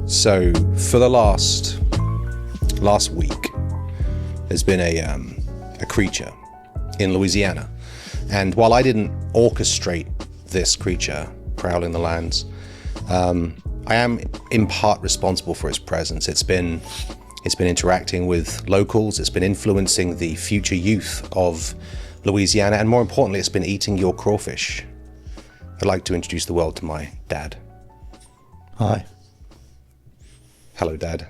So for the last week, there's been a creature in Louisiana, and while I didn't orchestrate this creature prowling the lands, I am in part responsible for its presence. It's been interacting with locals. It's been influencing the future youth of Louisiana, and more importantly, it's been eating your crawfish. I'd like to introduce the world to my dad. Hi. Hello, Dad.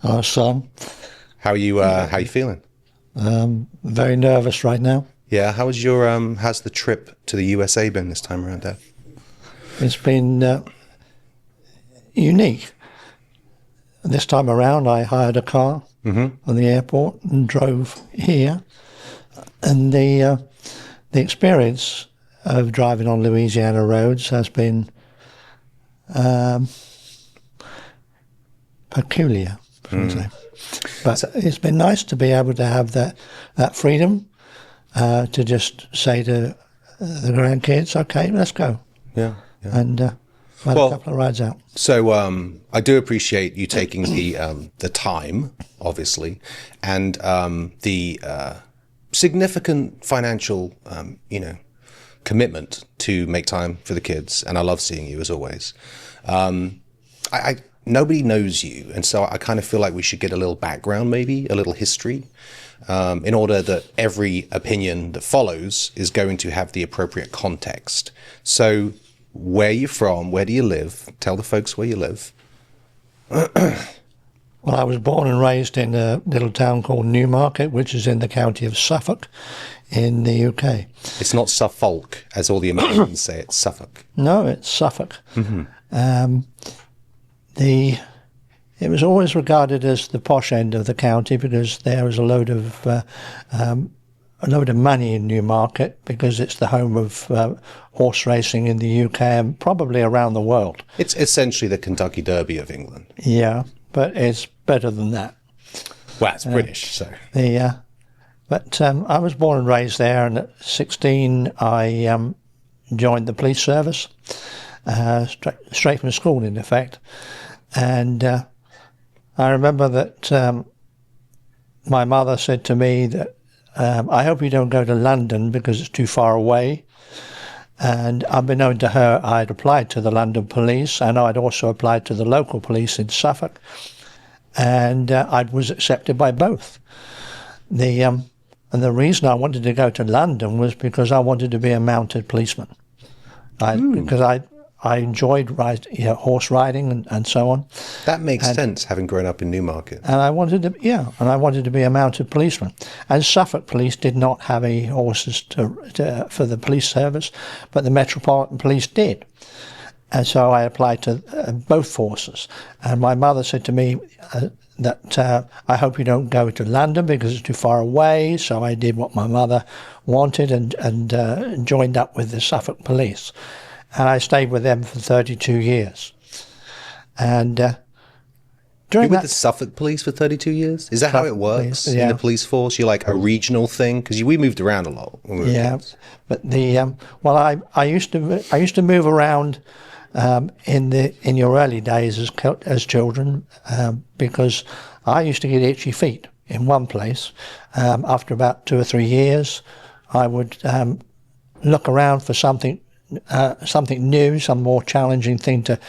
Hello, son. How are you? How you feeling? Very nervous right now. Yeah. How's the trip to the USA been this time around, Dad? It's been unique. This time around, I hired a car on the airport and drove here, and the experience of driving on Louisiana roads has been peculiar, shall I say. But it's been nice to be able to have that freedom to just say to the grandkids, "Okay, let's go." Yeah. And had a couple of rides out. So I do appreciate you taking the time, obviously, and the significant financial, commitment to make time for the kids. And I love seeing you as always. Nobody knows you, and so I kind of feel like we should get a little background, maybe a little history, in order that every opinion that follows is going to have the appropriate context. So, where are you from? Where do you live? Tell the folks where you live. Well, I was born and raised in a little town called Newmarket, which is in the county of Suffolk in the UK. It's not Suffolk, as all the Americans say. It's Suffolk. No, it's Suffolk. It was always regarded as the posh end of the county because there was a load of money in Newmarket because it's the home of horse racing in the UK and probably around the world. It's essentially the Kentucky Derby of England. Yeah, but it's better than that. Well, it's British, so. But I was born and raised there, and at 16 I joined the police service, straight from school in effect. And I remember that my mother said to me that I hope you don't go to London because it's too far away. And unbeknown to her, I'd applied to the London police, and I'd also applied to the local police in Suffolk, and I was accepted by both. And the reason I wanted to go to London was because I wanted to be a mounted policeman. Because I enjoyed horse riding and so on. That makes sense, having grown up in Newmarket. And I wanted to be a mounted policeman. And Suffolk Police did not have any horses for the police service, but the Metropolitan Police did. And so I applied to both forces. And my mother said to me that I hope you don't go to London because it's too far away. So I did what my mother wanted and joined up with the Suffolk Police. And I stayed with them for 32 years. And during you were with the Suffolk Police for 32 years? Is that Suffolk how it works police, yeah. in the police force? You're like a regional thing? Because we moved around a lot when we were kids. But I used to move around in your early days as children because I used to get itchy feet in one place. After about 2 or 3 years, I would look around for something new, some more challenging thing to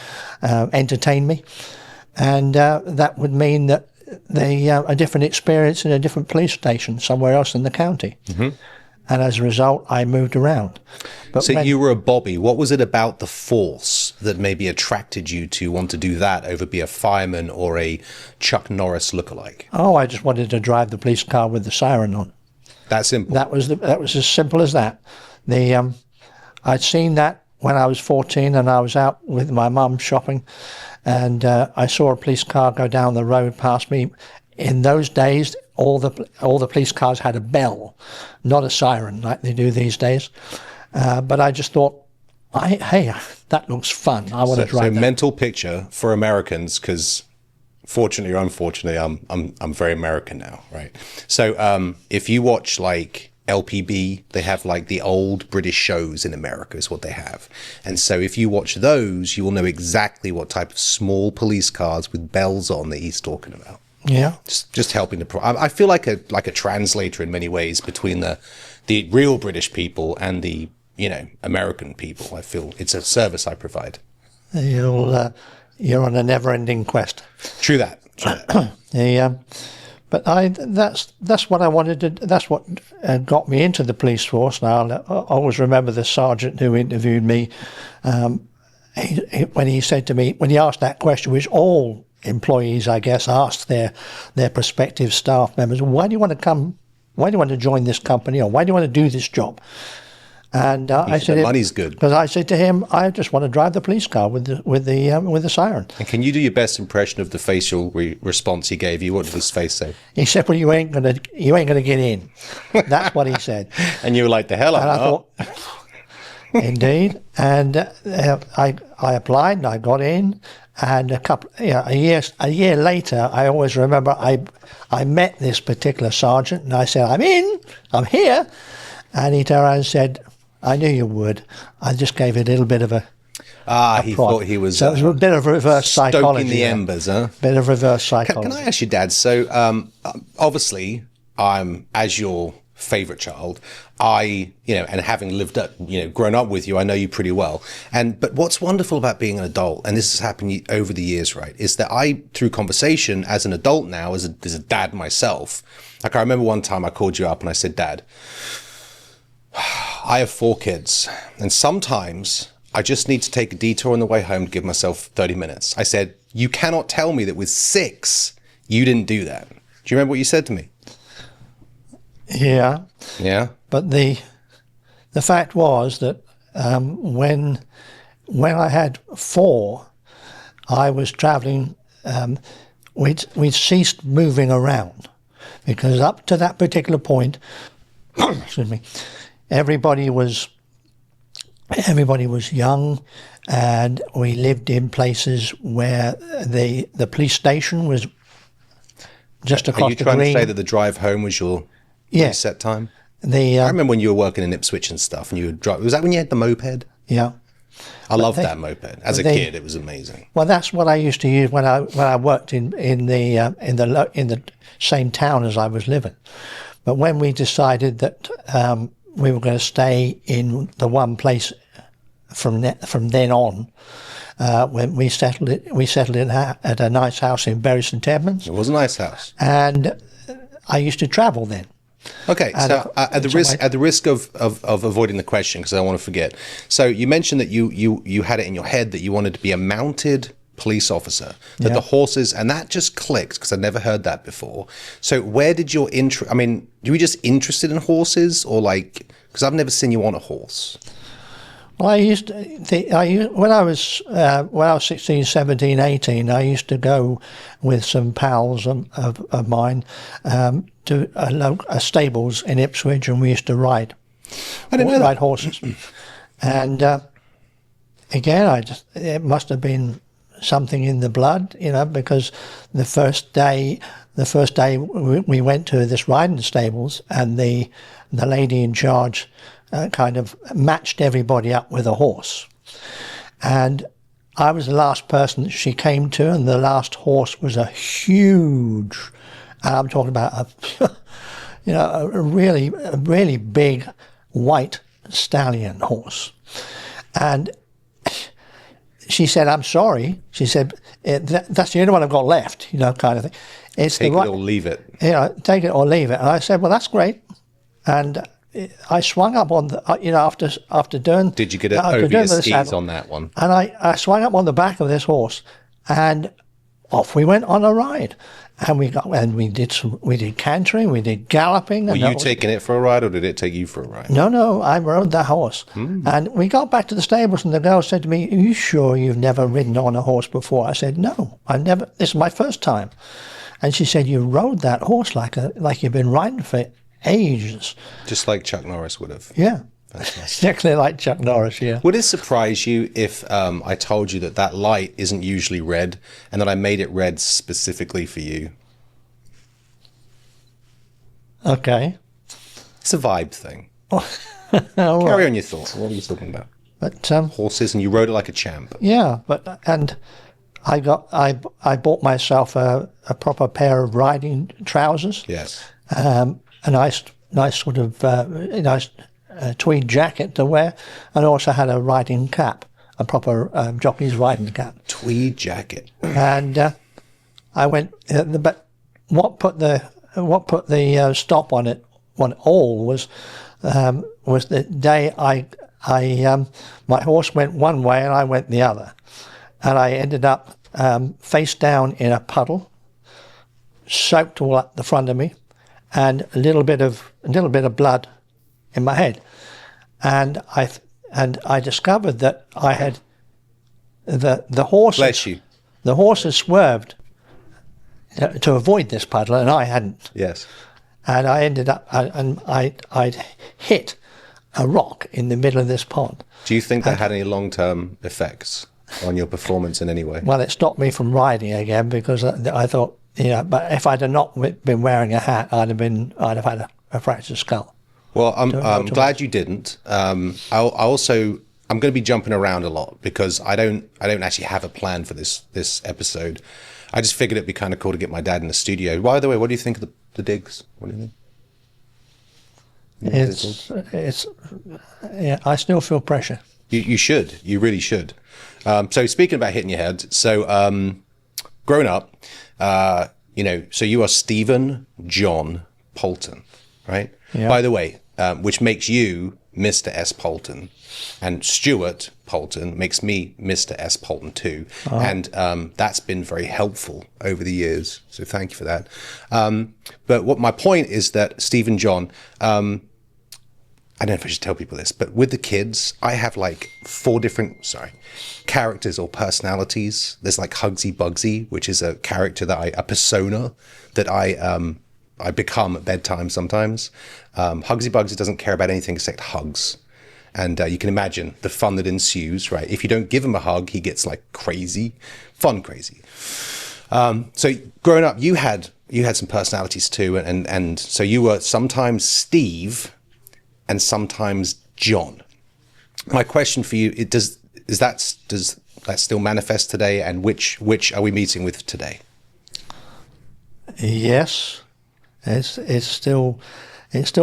entertain me, and that would mean that a different experience in a different police station somewhere else in the county. And as a result, I moved around. But so you were a Bobby. What was it about the force that maybe attracted you to want to do that over be a fireman or a Chuck Norris lookalike? Oh, I just wanted to drive the police car with the siren on. That simple. That was as simple as that. I'd seen that when I was 14 and I was out with my mum shopping, and I saw a police car go down the road past me. In those days, all the police cars had a bell, not a siren like they do these days. But I just thought, hey, that looks fun. I want to drive that. So mental picture for Americans, because fortunately or unfortunately, I'm very American now, right? So if you watch like LPB. They have like the old British shows in America is what they have. And so if you watch those, you will know exactly what type of small police cars with bells on that he's talking about. Yeah. Just helping to. I feel like a translator in many ways between the real British people and the American people. I feel it's a service I provide. You're on a never-ending quest. True that. But that's what I wanted to. That's what got me into the police force. Now I always remember the sergeant who interviewed me when he said to me, when he asked that question, which all employees, I guess, asked their prospective staff members, why do you want to come? Why do you want to join this company, or why do you want to do this job? And I said, the money's good. Because I said to him, I just want to drive the police car with the siren. And can you do your best impression of the facial response he gave you? What did his face say? He said, "Well, you ain't gonna get in." That's what he said. And you were like, "The hell I'm not." I thought, indeed. And I applied and I got in. And a year later, I always remember I met this particular sergeant and I said, I'm here. And he turned around and said, I knew you would. I just gave it a little bit of a he thought he was... So it was a bit of reverse psychology. Stoking the embers, huh? Bit of reverse psychology. Can I ask you, Dad, so obviously, I'm, as your favourite child, and having lived up, grown up with you, I know you pretty well. But what's wonderful about being an adult, and this has happened over the years, right, is that I, through conversation, as an adult now, as a dad myself, like I remember one time I called you up and I said, Dad, I have 4 kids, and sometimes I just need to take a detour on the way home to give myself 30 minutes. I said, you cannot tell me that with 6, you didn't do that. Do you remember what you said to me? Yeah. Yeah. But the fact was that when I had 4, I was travelling. We'd ceased moving around because up to that particular point, excuse me, everybody was young, and we lived in places where the police station was just across the green. Are you trying to say that the drive home was your set time? I remember when you were working in Ipswich and stuff, and you would drive. Was that when you had the moped? Yeah. I loved that moped. As a kid, it was amazing. Well, that's what I used to use when I worked in the same town as I was living. But when we decided that we were going to stay in the one place from then on, when we settled in at a nice house in Bury St Edmunds. It was a nice house, and I used to travel then. Okay, so at the risk of avoiding the question, because I don't want to forget. So you mentioned that you had it in your head that you wanted to be a mounted police officer, that the horses, and that just clicked because I'd never heard that before. So where did your interest? I mean, were you just interested in horses, or like? Because I've never seen you on a horse. Well, when I was 16, 17, 18, I used to go with some pals of mine to a stables in Ipswich, and we used to ride horses. And again, it must have been something in the blood, because the first day we went to this riding stables, and the lady in charge kind of matched everybody up with a horse, and I was the last person that she came to, and the last horse was a huge, and I'm talking about a really big white stallion horse. And she said, "I'm sorry," she said, "that's the only one I've got left," kind of thing. It's take it or leave it. Take it or leave it. And I said, "Well, that's great." And I swung up on the, after doing... Did you get it over your skis on that one? And I swung up on the back of this horse, and off we went on a ride. And we did cantering, we did galloping. Were you taking it for a ride, or did it take you for a ride? No, I rode that horse. And we got back to the stables, and the girl said to me, "Are you sure you've never ridden on a horse before?" I said, "No, I've never. This is my first time." And she said, "You rode that horse like you've been riding for ages." Just like Chuck Norris would have. Yeah. Exactly like Chuck Norris, yeah. Would it surprise you if I told you that light isn't usually red, and that I made it red specifically for you? Okay. It's a vibe thing. All Carry right. on your thoughts. What were you talking about? But Horses, and you rode it like a champ. yeah, and I bought myself a proper pair of riding trousers. Yes. A nice sort of nice tweed jacket to wear, and also had a riding cap, a proper jockey's riding cap. Tweed jacket. And I went, but what put the stop on it all was the day my horse went one way and I went the other, and I ended up face down in a puddle, soaked all up the front of me, and a little bit of blood in my head, and I discovered that I had the horses. Bless you. The horses swerved to avoid this puddle, and I hadn't. Yes. And I ended up, I'd hit a rock in the middle of this pond. Do you think that had any long-term effects on your performance in any way? Well, it stopped me from riding again because I thought, but if I'd have not been wearing a hat, I'd have had a fractured skull. Well, I'm glad you didn't. I'm going to be jumping around a lot because I don't actually have a plan for this episode. I just figured it'd be kind of cool to get my dad in the studio. By the way, what do you think of the digs? What do you think? Yeah, I still feel pressure. You should. You really should. So speaking about hitting your head, so growing up, so you are Stephen John Poulton, right? Yeah. By the way, which makes you Mr. S. Poulton, and Stuart Poulton makes me Mr. S. Poulton too. Oh. And that's been very helpful over the years. So thank you for that. But what my point is that Stephen John, I don't know if I should tell people this, but with the kids, I have like 4 different, characters or personalities. There's like Hugsy Bugsy, which is a character a persona that I become at bedtime sometimes. Hugsy Bugsy doesn't care about anything except hugs. And you can imagine the fun that ensues, right? If you don't give him a hug, he gets like crazy. So growing up, you had some personalities too. And so you were sometimes Steve and sometimes John. My question for you, does that still manifest today? And which are we meeting with today? Yes, it still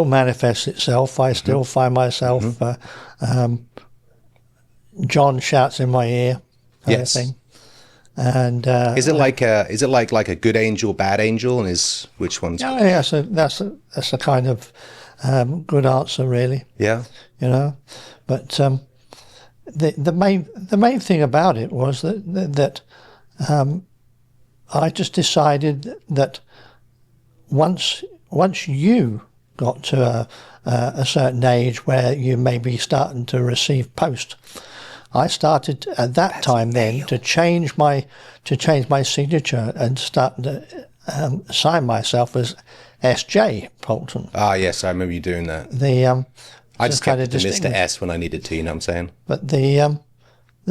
manifests itself. I still find myself. John shouts in my ear, kind of thing. And is it like a good angel, bad angel, and which one's? Yeah. So that's a kind of good answer, really. Yeah. But the main thing about it was that I just decided that once you got to a certain age where you may be starting to receive post, I started at that time then to change my signature and start to sign myself as S.J. Poulton. Ah, yes, I remember you doing that. I just kept it to Mr. S when I needed to, you know what I'm saying? But the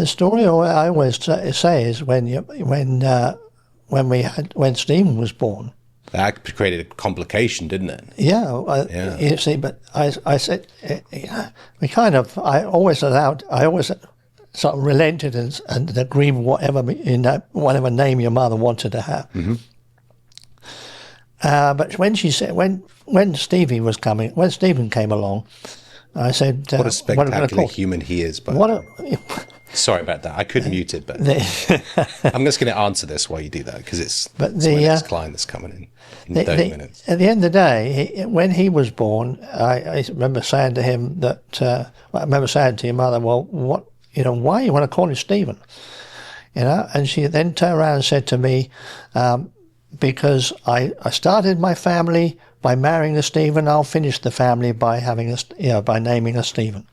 story I always say is when Stephen was born. That created a complication, didn't it? Yeah. You see, but I said I always sort of relented and agreed with whatever name your mother wanted to have. Mm-hmm. But when she said when Stephen came along, I said, "What a spectacular human he is!" But sorry about that. I could mute it, but I'm just going to answer this while you do that because it's my next client that's coming in 30 minutes. At the end of the day, when he was born, I remember saying to him that I remember saying to your mother, "Well, why you want to call him Stephen?" And she then turned around and said to me, because I started my family by marrying a Stephen, I'll finish the family by by naming a Stephen.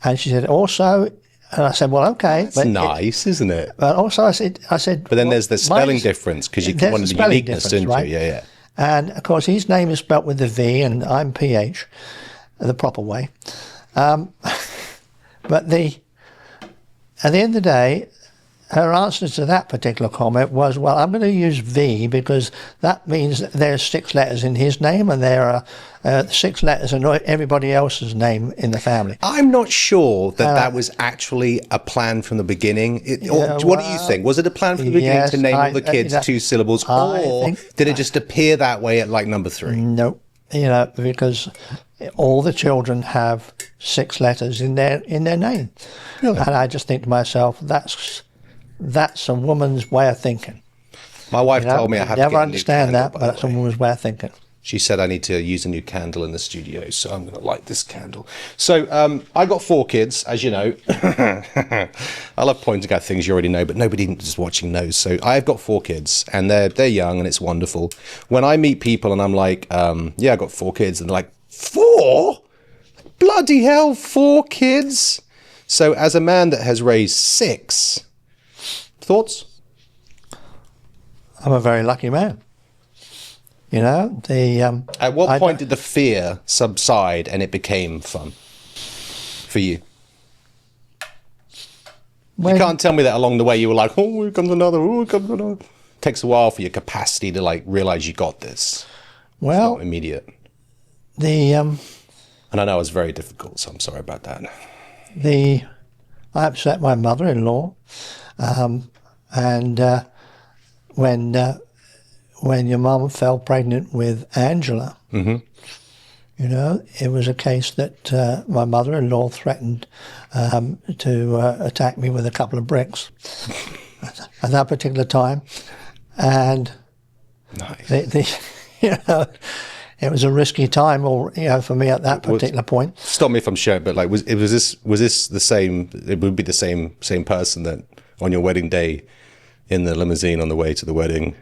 And she said also, and I said, well, okay. That's nice, isn't it? But also I said. But then there's the spelling difference because you wanted the uniqueness, didn't you? Yeah. And of course, his name is spelt with a V, and I'm PH, the proper way. But at the end of the day, her answer to that particular comment was, well, I'm going to use V because that means that there's 6 letters in his name and there are 6 letters in everybody else's name in the family. I'm not sure that was actually a plan from the beginning. What do you think? Was it a plan from the beginning to name all the kids 2 syllables, or did it just appear that way at like number 3? No, because all the children have 6 letters in their name. Really? And I just think to myself, that's a woman's way of thinking. My wife told me I have to never understand that, but that's a woman's way of thinking. She said I need to use a new candle in the studio, so I'm going to light this candle. So I got 4 kids, as you know. I love pointing out things you already know, but nobody just watching knows. So I've got 4 kids, and they're young, and it's wonderful. When I meet people and I'm like, yeah, I got 4 kids, and they're like, 4? Bloody hell, 4 kids? So as a man that has raised 6, thoughts? I'm a very lucky man. At what point did the fear subside and it became fun for you? You can't tell me that along the way you were like, oh, here comes another, oh, here comes another. It takes a while for your capacity to like realize you got this. Well, it's not immediate. And I know it was very difficult, so I'm sorry about that. I upset my mother-in-law, and when your mum fell pregnant with Angela, it was a case that my mother-in-law threatened to attack me with a couple of bricks at that particular time, and nice. It was a risky time, for me at that particular point. Stop me if I'm sure, but like, was this the same? It would be the same person that on your wedding day, in the limousine on the way to the wedding,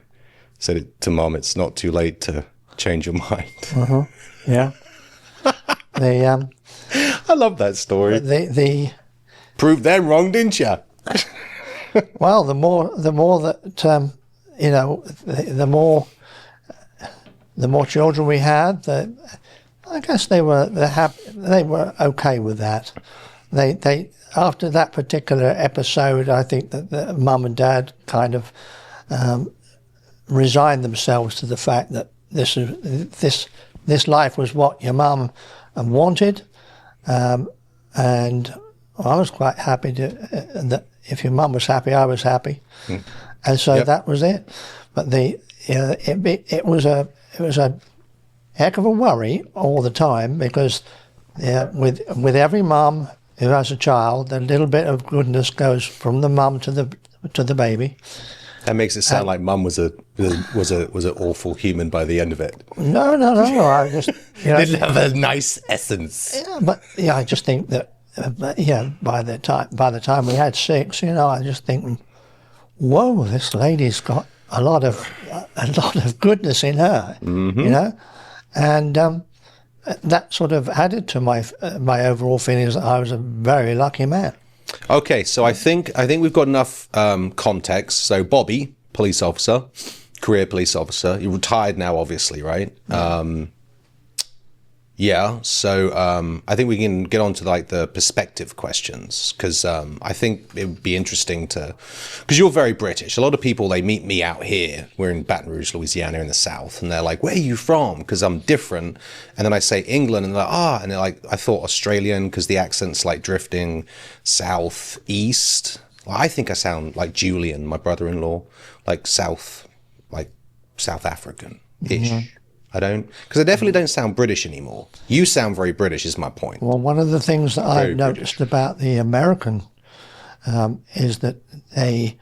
said it to Mom, it's not too late to change your mind. Yeah. I love that story. Proved them wrong, didn't you? Well, the more that the more children we had, I guess they were okay with that. They after that particular episode, I think that the Mum and Dad kind of resigned themselves to the fact that this life was what your mum wanted, and I was quite happy that if your mum was happy, I was happy, and so that was it. But it was a heck of a worry all the time because with every mum who has a child, a little bit of goodness goes from the mum to the baby. That makes it sound like Mum was an awful human by the end of it. No. I just didn't have a nice essence. Yeah, but I just think that by the time we had 6, I just think, whoa, this lady's got a lot of goodness in her, and that sort of added to my overall feelings that I was a very lucky man. Okay, so I think we've got enough context. So Bobby, police officer, career police officer. You're retired now, obviously, right? Yeah. So I think we can get on to like the perspective questions because I think it would be interesting because you're very British. A lot of people, they meet me out here. We're in Baton Rouge, Louisiana, in the South, and they're like, "Where are you from?" Because I'm different. And then I say England, and they're like, and they're like, I thought Australian because the accent's like drifting south east. Well, I think I sound like Julian, my brother-in-law, like South African-ish. I don't, because I definitely don't sound British anymore. You sound very British, is my point. Well, one of the things that I've noticed about the American is that they're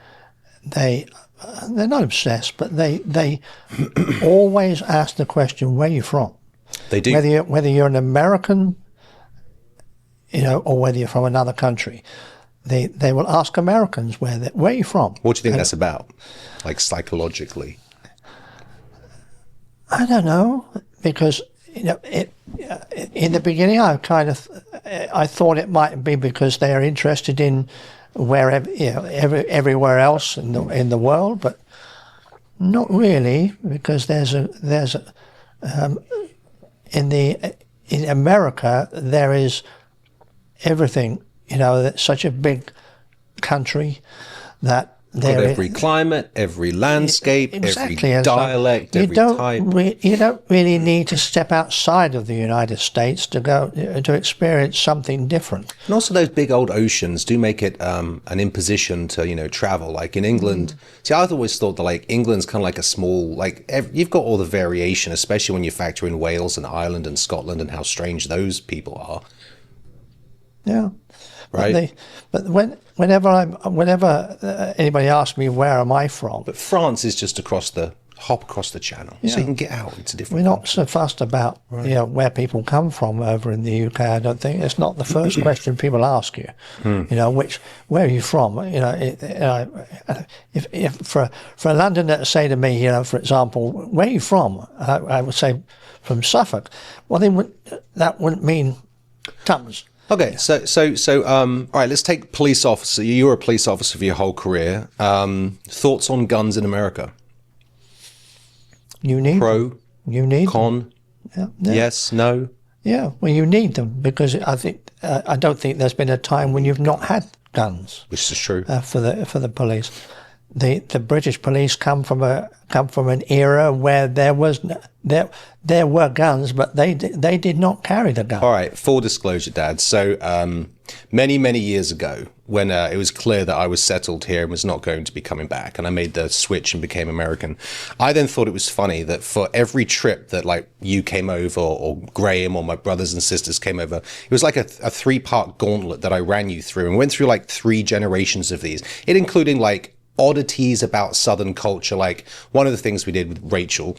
not obsessed, but they always ask the question, "Where are you from?" They do. Whether you're an American, or whether you're from another country, they will ask Americans where are you from. What do you think that's about, like psychologically? I don't know, because in the beginning I thought it might be because they are interested in wherever everywhere else in the world, but not really, because in America there is everything. It's such a big country that Got every climate, every landscape, exactly, every dialect, every type. You don't really need to step outside of the United States to go to experience something different. And also those big old oceans do make it an imposition to, travel. Like in England, see, I've always thought that like England's kind of like a small, like you've got all the variation, especially when you factor in Wales and Ireland and Scotland and how strange those people are. Yeah. Right. But whenever anybody asks me where am I from, but France is just hop across the channel, so you can get out into different. We're not so fussed about where people come from over in the UK. I don't think it's not the first question people ask you. Where are you from? If for a Londoner to say to me, for example, where are you from? I would say from Suffolk. Well, that wouldn't mean Tums. Okay, so all right, let's take police officer. You were a police officer for your whole career. Thoughts on guns in America? You need pro, them. You need con, them. yes, no. Yeah, well, you need them because I don't think there's been a time when you've not had guns. Which is true for the police. The British police come from an era where there were guns, but they did not carry the gun. All right, full disclosure, Dad. So many years ago, when it was clear that I was settled here and was not going to be coming back, and I made the switch and became American, I then thought it was funny that for every trip that like you came over or Graham or my brothers and sisters came over, it was like a 3-part gauntlet that I ran you through and went through like 3 generations of these. It including like oddities about Southern culture. Like one of the things we did with Rachel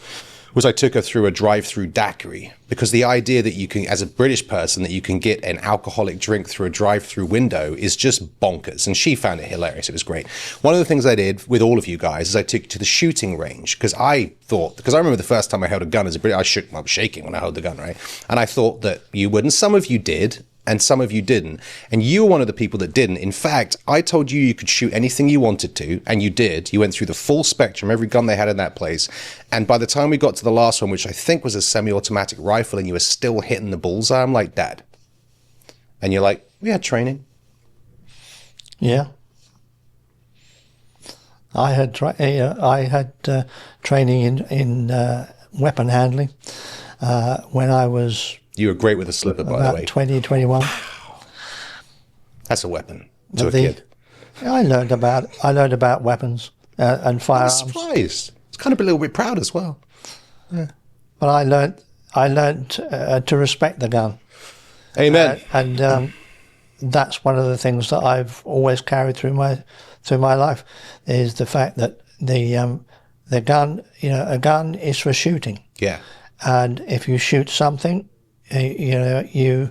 was I took her through a drive-through daiquiri, because the idea that you can, as a British person, that you can get an alcoholic drink through a drive-through window is just bonkers. And she found it hilarious. It was great. One of the things I did with all of you guys is I took you to the shooting range, because I remember the first time I held a gun as a British, I was shaking when I held the gun, right? And I thought that you would, and some of you did, and some of you didn't. And you were one of the people that didn't. In fact, I told you you could shoot anything you wanted to, and you did. You went through the full spectrum, every gun they had in that place. And by the time we got to the last one, which I think was a semi-automatic rifle, and you were still hitting the bullseye, I'm like, Dad. And you're like, we had training. Yeah. I had training in weapon handling when I was... You were great with a slipper, by the way. 20, 21. Wow. That's a weapon to a kid. I learned about weapons and firearms. I'm surprised. It's kind of a little bit proud as well. Yeah. But I learned to respect the gun. Amen. And that's one of the things that I've always carried through my life, is the fact that the gun, a gun is for shooting. Yeah. And if you shoot something, you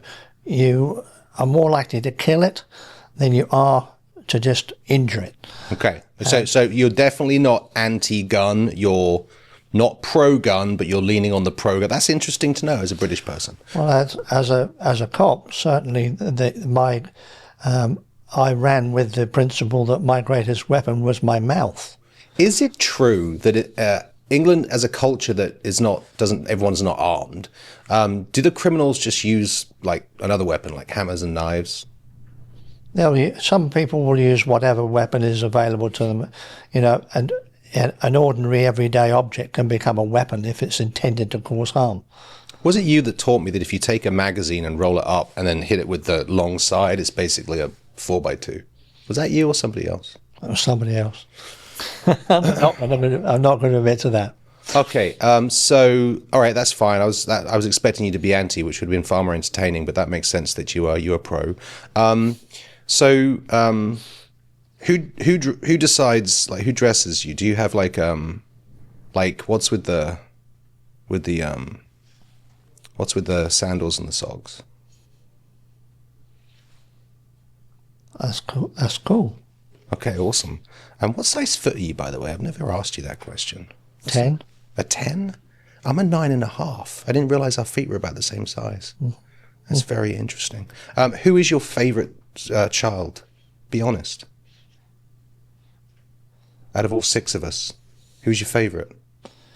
are more likely to kill it than you are to just injure it. Okay. So you're definitely not anti-gun. You're not pro-gun, but you're leaning on the pro-gun. That's interesting to know as a British person. Well, as a cop, certainly I ran with the principle that my greatest weapon was my mouth. Is it true that England, as a culture that everyone's not armed, do the criminals just use like another weapon, like hammers and knives? Some people will use whatever weapon is available to them, and an ordinary everyday object can become a weapon if it's intended to cause harm. Was it you that taught me that if you take a magazine and roll it up and then hit it with the long side, it's basically a 4x2? Was that you or somebody else? It was somebody else. I'm not going to admit to that. Okay, so all right, that's fine. I was expecting you to be anti, which would have been far more entertaining, but that makes sense that you are pro. Who decides, like, who dresses you? Do you have like what's with the sandals and the socks? That's cool. Okay, awesome. And what size foot are you, by the way? I've never asked you that question. 10. A 10? I'm a 9.5. I didn't realize our feet were about the same size. That's very interesting. Who is your favorite child? Be honest. Out of all 6 of us, who's your favorite?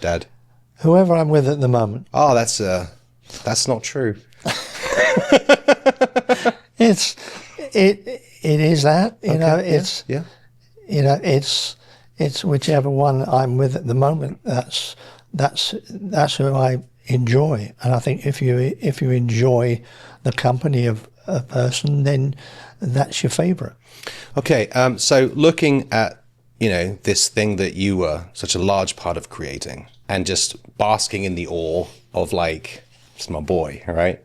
Dad? Whoever I'm with at the moment. Oh, that's not true. It is that, it's... Yeah. it's whichever one I'm with at the moment. That's who I enjoy, and I think if you enjoy the company of a person, then that's your favourite. Okay, so looking at this thing that you were such a large part of creating, and just basking in the awe of it's my boy, right?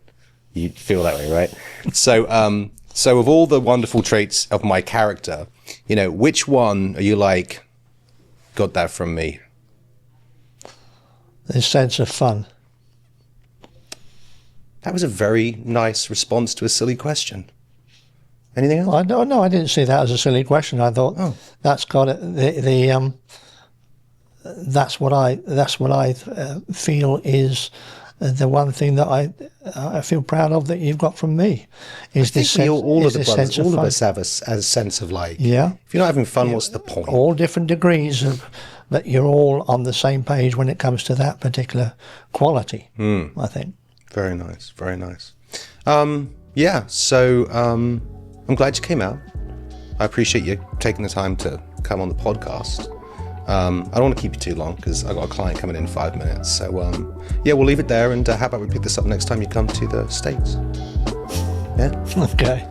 You feel that way, right? So of all the wonderful traits of my character, which one are you got that from me? The sense of fun. That was a very nice response to a silly question. Anything else? I didn't see that as a silly question. I thought that's got it. That's what I feel is the one thing that I feel proud of that you've got from me. Is this sense, all of the brothers, all of fun. us have a sense of Yeah. If you're not having fun, what's the point? All different degrees but you're all on the same page when it comes to that particular quality. I think. Very nice, very nice. So I'm glad you came out. I appreciate you taking the time to come on the podcast. I don't want to keep you too long because I've got a client coming in 5 minutes. So we'll leave it there, and how about we pick this up next time you come to the States? Yeah? Okay.